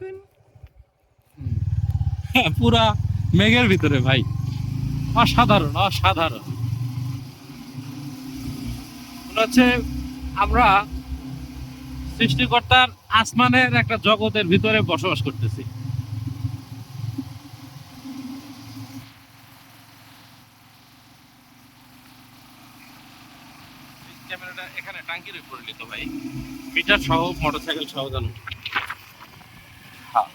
দেখুন পুরা মেঘের ভিতরে ভাই, অসাধারণ অসাধারণ। মনে হচ্ছে আমরা সৃষ্টিকর্তার আসমানের একটা জগতের ভিতরে বসবাস করতেছি। ক্যামেরাটা এখানে টাঙ্কির উপরে নিত ভাই, মিটার সহ মোটরসাইকেল সহ জানো। হ্যাঁ,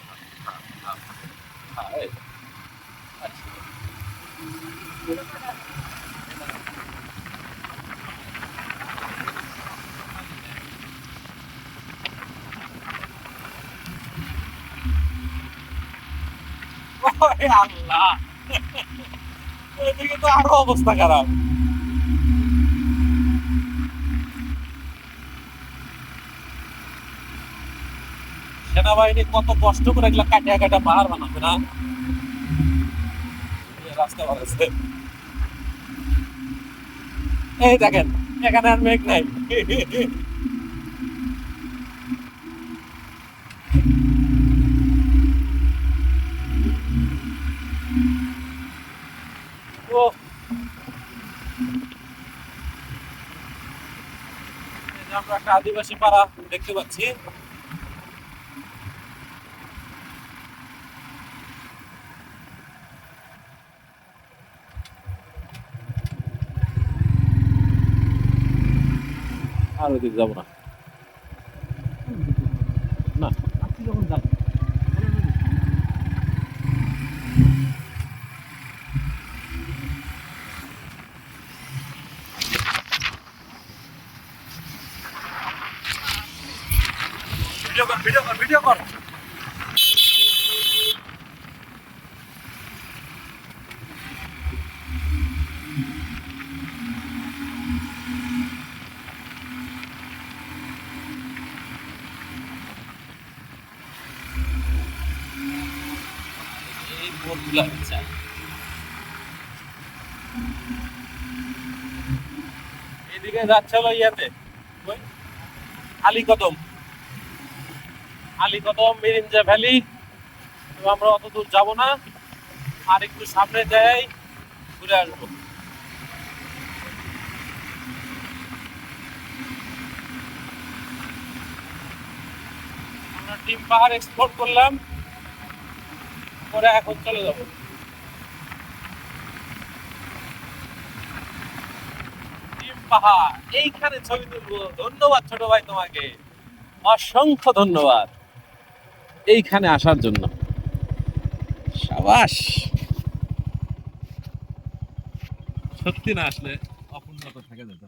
হ্যাঁ, এই তো। আচ্ছা। ওরে আল্লাহ, এদিকে তো আরো অবস্থা খারাপ। সেনাবাহিনী কত কষ্ট করে এগুলা কাটিয়া কাটা পাহাড় বানাবে না, এই রাস্তা বানাচ্ছে। এই দেখেন, এখানে আর মেঘ নাই। ও, এই যে আমরা একটা আদিবাসী পাড়া দেখতে পাচ্ছি। আর ওদিকে যাবো না, না আপনি যখন যান। ভিডিও কর, ভিডিও কর, ভিডিও কর। এই বোটগুলা আচ্ছা, এদিকে যাচ্ছে হলো ইয়াতে, ওই আলীকদম, আলীকদম মিরিঞ্জা ভ্যালি। তো আমরা অত দূর যাবো না, আর একটু সামনে যাই, ঘুরে আসবো। আমরা টিম পাহাড় এক্সপ্লোর করলাম, পরে এখন চলে যাবো টিম পাহাড়। এইখানে ছবি তুলবো। ধন্যবাদ ছোট ভাই তোমাকে, অসংখ্য ধন্যবাদ এইখানে আসার জন্য। সাবাস, সত্যি না আসলে অপূর্ণতা থেকে যেত।